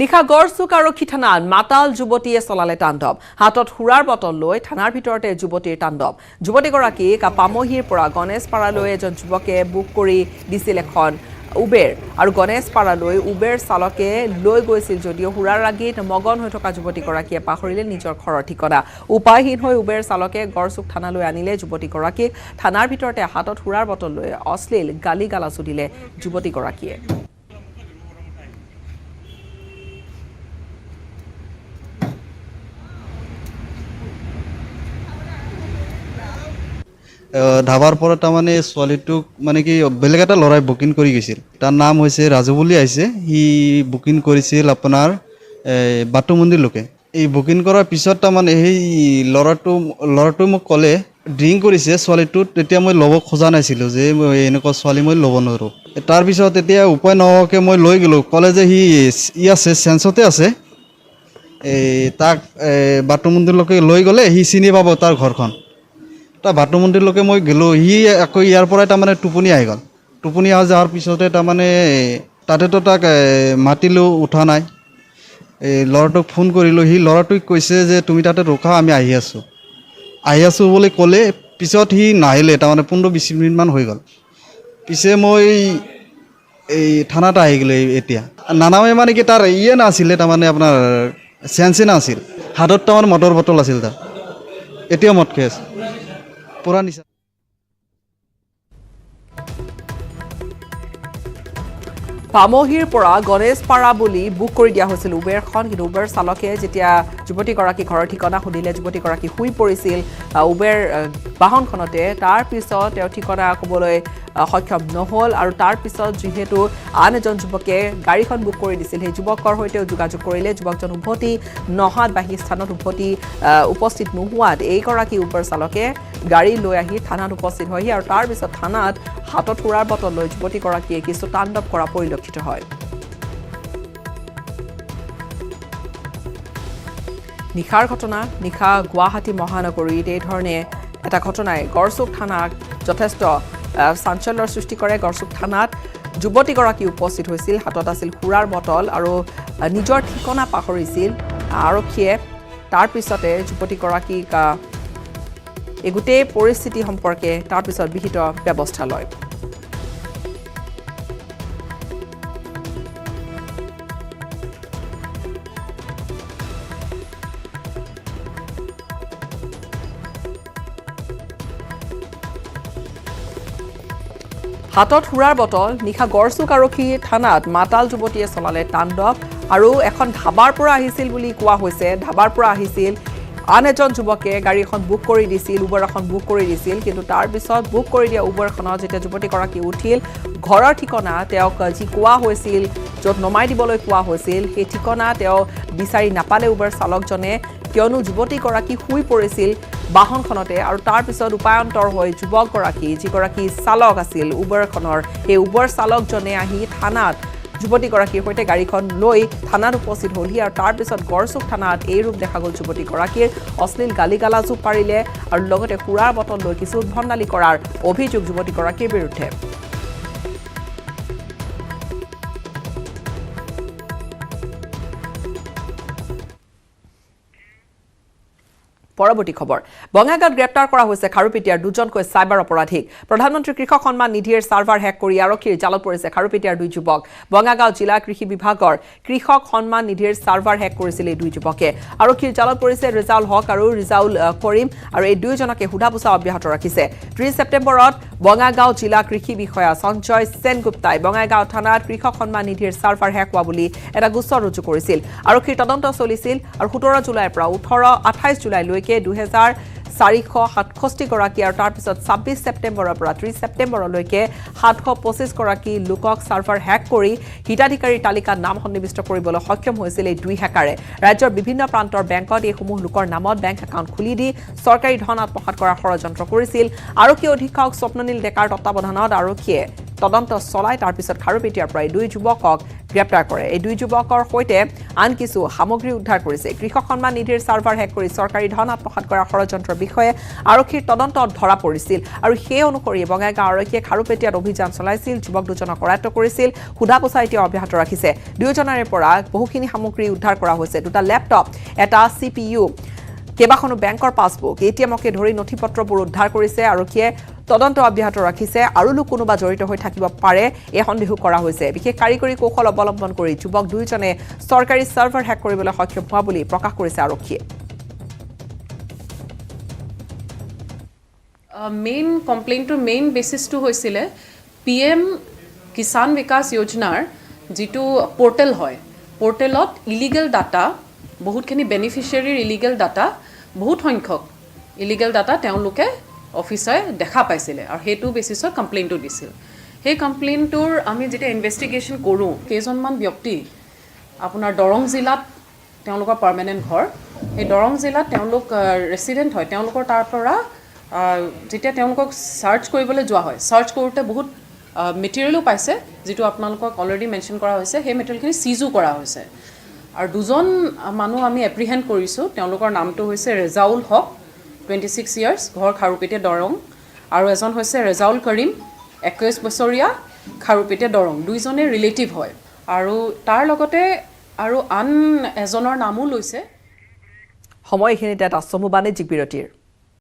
নিশা গড়চুক আৰক্ষী থানাত মাতাল যুৱতীয়ে চলালে তাণ্ডৱ হাতত সুৰাৰ বটল লৈ থানাৰ ভিতৰতে যুৱতীৰ তাণ্ডৱ যুৱতীগৰাকীক পামহিৰ পৰা গণেশপাৰালৈ এজন যুৱকে বুক কৰি দিছিল এখন উবেৰ আৰু গণেশপাৰালৈ উবেৰ চালকে লৈ গৈছিল যদিও সুৰাৰ ৰাগীত মগন হৈ থকা যুৱতীগৰাকীয়ে পাহৰিলে নিজৰ ঘৰৰ ঠিকনা উপায়হীন হৈ উবেৰ চালকে গড়চুক থানালৈ আনিলে যুৱতীগৰাকীক থানাৰ ভিতৰতে হাতত সুৰাৰ বটল লৈ অশ্লীল গালি গালাজো দিলে যুৱতীগৰাকীয়ে ধাবাৰ পৰা তাৰমানে ছোৱালীটোক মানে কি বেলেগ এটা ল'ৰাই বুকিং কৰি গৈছিল তাৰ নাম হৈছে ৰাজু বুলি আহিছে সি বুকিং কৰিছিল আপোনাৰ বাটুমন্দিৰলৈকে এই বুকিং কৰাৰ পিছত তাৰমানে সেই ল'ৰাটো মোক ক'লে ড্ৰিংক কৰিছে ছোৱালীটো তেতিয়া মই ল'ব খোজা নাছিলোঁ যে মই এনেকুৱা ছোৱালী মই ল'ব নোৱাৰোঁ তাৰপিছত এতিয়া উপায় নোহোৱাকৈ মই লৈ গ'লোঁ ক'লে যে সি আছে চেঞ্চতে আছে তাক বাটুমন্দিৰলৈকে লৈ গ'লে সি চিনি পাব তাৰ ঘৰখন তাৰ বাটুমন্দিৰলৈকে মই গ'লোঁ সি আকৌ ইয়াৰ পৰাই তাৰমানে টোপনি আহি গ'ল টোপনি অহা যোৱাৰ পিছতে তাৰমানে তাতেতো তাক মাতিলোঁ উঠা নাই ল'ৰাটোক ফোন কৰিলোঁ সি ল'ৰাটোক কৈছে যে তুমি তাতে ৰখা আমি আহি আছোঁ বুলি ক'লে পিছত সি নাহিলে তাৰমানে 15-20 মিনিটমান হৈ গ'ল পিছে মই এই থানাত আহি গ'লোঁ এতিয়া নানামে মানে কি তাৰ নাছিলে তাৰমানে আপোনাৰ চেঞ্চে নাছিল হাতত তাৰমানে মটৰ বটল আছিল তাৰ এতিয়াও মদ খাই আছে পুৰা নিচা পামহিৰ পৰা গণেশপাৰা বুলি বুক কৰি দিয়া হৈছিল উবেৰখন কিন্তু উবেৰ চালকে যেতিয়া যুৱতীগৰাকী ঘৰৰ ঠিকনা সুধিলে যুৱতীগৰাকী শুই পৰিছিল উবেৰ বাহনখনতে তাৰ পিছত তেওঁ ঠিকনা ক'বলৈ সক্ষম নহ'ল আৰু তাৰ পিছত যিহেতু আন এজন যুৱকে গাড়ীখন বুক কৰি দিছিল সেই যুৱকৰ সৈতেও যোগাযোগ কৰিলে যুৱকজন উভতি নহাত বাহী স্থানত উপস্থিত নোহোৱাত এইগৰাকী উবেৰ চালকে গাড়ী লৈ আহি থানাত উপস্থিত হয়হি আৰু তাৰ পিছত থানাত হাতত সুৰাৰ বটল লৈ যুৱতীগৰাকীয়ে কিছু তাণ্ডৱ কৰা পৰিলক্ষিত হয় নিশাৰ ঘটনা নিশা গুৱাহাটী মহানগৰীত এই ধৰণে এটা ঘটনাই গড়চুক থানাক যথেষ্ট চাঞ্চল্যৰ সৃষ্টি কৰে গড়চুক থানাত যুৱতীগৰাকী উপস্থিত হৈছিল হাতত আছিল সুৰাৰ বটল আৰু নিজৰ ঠিকনা পাহৰিছিল আৰক্ষীয়ে তাৰ পিছতে যুৱতীগৰাকীক এই গোটেই পৰিস্থিতি সম্পৰ্কে তাৰ পিছত বিহিত ব্যৱস্থা লয় হাতত সুৰাৰ বটল নিশা গড়চুক আৰক্ষী থানাত মাতাল যুৱতীয়ে চলালে তাণ্ডৱ আৰু এখন ধাবাৰ পৰা আহিছিল বুলি কোৱা হৈছে ধাবাৰ পৰা আহিছিল আন এজন যুৱকে গাড়ী এখন বুক কৰি দিছিল উবেৰ এখন বুক কৰি দিছিল কিন্তু তাৰ পিছত বুক কৰি দিয়া উবেৰখনত যেতিয়া যুৱতীগৰাকী উঠিল ঘৰৰ ঠিকনা তেওঁক যি কোৱা হৈছিল য'ত নমাই দিবলৈ কোৱা হৈছিল সেই ঠিকনা তেওঁ বিচাৰি নাপালে উবেৰ চালকজনে কিয়নো যুৱতীগৰাকী শুই পৰিছিল বাহনখনতে আৰু তাৰ পিছত উপায়ন্তৰ হৈ যুৱকগৰাকী যিগৰাকী চালক আছিল উবেৰখনৰ সেই উবেৰ চালকজনে আহি থানাত যুৱতীগৰাকীৰ সৈতে গাড়ীখন লৈ থানাত উপস্থিত হ'লহি আৰু তাৰ পিছত গড়চুক থানাত এই ৰূপ দেখা গ'ল যুৱতীগৰাকীৰ অশ্লীল গালি গালাজো পাৰিলে আৰু লগতে সুৰাৰ বটল লৈ কিছু উদ্ভণ্ডালি কৰাৰ অভিযোগ যুৱতীগৰাকীৰ বিৰুদ্ধে পৰৱৰ্তী খবৰ বঙাইগাঁৱত গ্ৰেপ্তাৰ কৰা হৈছে খাৰুপেটীয়াৰ দুজনকৈ চাইবাৰ অপৰাধীক প্ৰধানমন্ত্ৰী কৃষক সন্মান নিধিৰ চাৰ্ভাৰ হেক কৰি আৰক্ষীৰ জালত পৰিছে খাৰুপেটীয়াৰ দুই যুৱক বঙাইগাঁও জিলা কৃষি বিভাগৰ কৃষক সন্মান নিধিৰ চাৰ্ভাৰ হেক কৰিছিল এই দুই যুৱকে আৰক্ষীৰ জালত পৰিছে ৰিজাউল হক আৰু ৰিজাউল কৰিম আৰু এই দুয়োজনকে সোধা পোছা অব্যাহত ৰাখিছে 30 ছেপ্টেম্বৰত বঙাইগাঁও জিলা কৃষি বিষয়া সঞ্জয় সেনগুপ্তাই বঙাইগাঁও থানাত কৃষক সন্মান নিধিৰ চাৰ্ভাৰ হেক হোৱা বুলি এটা গোচৰ ৰুজু কৰিছিল আৰক্ষীৰ তদন্ত চলিছিল আৰু 17 জুলাইৰ পৰা 28 জুলাইলৈকে 2467 গৰাকী আৰু তাৰ পিছত 26 ছেপ্টেম্বৰৰ পৰা 30 ছেপ্টেম্বৰলৈকে 725 গৰাকী লোকক চাৰ্ভাৰ হেক কৰি হিতাধিকাৰীৰ তালিকাত নাম সন্নিবিষ্ট কৰিবলৈ সক্ষম হৈছিল এই দুই হেকাৰে ৰাজ্যৰ বিভিন্ন প্ৰান্তৰ বেংকত এইসমূহ লোকৰ নামত বেংক একাউণ্ট খুলি দি চৰকাৰী ধন আত্মসাৎ কৰাৰ ষড়যন্ত্ৰ কৰিছিল আৰক্ষী অধীক্ষক স্বপ্ননীল ডেকাৰ তত্বাৱধানত আৰক্ষীয়ে তদন্ত চলায় তাৰ পিছত খাৰুপেটীয়াৰ পৰা 2 যুৱকক গ্ৰেপ্তাৰ কৰে এই 2 যুৱকৰ সৈতে আন কিছু সামগ্ৰী উদ্ধাৰ কৰিছে কৃষক সন্মান নিধিৰ সাৰ্ভাৰ হেক কৰি চৰকাৰী ধন আত্মসাৎ কৰা ষড়যন্ত্ৰৰ বিষয়ে আৰক্ষীৰ তদন্তত ধৰা পৰিছিল আৰু সেই অনুসৰি বঙাইগাঁও আৰক্ষীয়ে খাৰুপেটীয়াত অভিযান চলাইছিল যুৱক দুজনক কৰায়ত্ব কৰিছিল সোধা পোছা এতিয়া অব্যাহত ৰাখিছে দুয়োজনৰে পৰা বহুখিনি সামগ্ৰী উদ্ধাৰ কৰা হৈছে দুটা লেপটপ এটা CPU কেবাখনো বেংকৰ পাছবুক ATMকে ধৰি নথিপত্ৰবোৰ উদ্ধাৰ কৰিছে আৰক্ষীয়ে তদন্ত অব্যাহত ৰাখিছে আৰু লোক কোনোবা জড়িত হৈ থাকিব পাৰে এই সন্দেহ কৰা হৈছে বিশেষ কাৰিকৰী কৌশল অৱলম্বন কৰি যুৱক দুইজনে চৰকাৰী সাৰ্ভাৰ হেক কৰিবলৈ সক্ষম হোৱা বুলি প্ৰকাশ কৰিছে আৰক্ষীয়ে মেইন কমপ্লেইনটোৰ মেইন বেচিছটো হৈছিলে PM কিষাণ বিকাশ যোজনাৰ যিটো পোৰ্টেল হয় পোৰ্টেলত ইলিগেল ডাটা বহুতখিনি বেনিফিচিয়াৰীৰ ইলিগেল ডাটা বহুত সংখ্যক ইলিগেল ডাটা তেওঁলোকে অফিচাৰে দেখা পাইছিলে আৰু সেইটো বেচিছত কমপ্লেইনটো দিছিল সেই কমপ্লেইনটোৰ আমি যেতিয়া ইনভেষ্টিগেশ্যন কৰোঁ কেইজনমান ব্যক্তি আপোনাৰ দৰং জিলাত তেওঁলোকৰ পাৰ্মানেণ্ট ঘৰ সেই দৰং জিলাত তেওঁলোক ৰেচিডেণ্ট হয় তেওঁলোকৰ তাৰ পৰা যেতিয়া তেওঁলোকক সাৰ্চ কৰিবলৈ যোৱা হয় সাৰ্চ কৰোঁতে বহুত মেটেৰিয়েলো পাইছে যিটো আপোনালোকক অলৰেডি মেনশ্যন কৰা হৈছে সেই মেটেৰিয়েলখিনি চিজো কৰা হৈছে আৰু দুজন মানুহ আমি এপ্ৰিহেণ্ড কৰিছোঁ তেওঁলোকৰ নামটো হৈছে ৰেজাউল হক 26 ইয়াৰ্ছ ঘৰ খাৰুপেটীয়া দৰং আৰু এজন হৈছে ৰেজাউল কৰিম 21 বছৰীয়া খাৰুপেটীয়া দৰং দুইজনে ৰিলেটিভ হয় আৰু তাৰ লগতে আৰু আন এজনৰ নামো লৈছে সময় এইখিনিতে এটা চমু বাণিজ্যিক বিৰতিৰ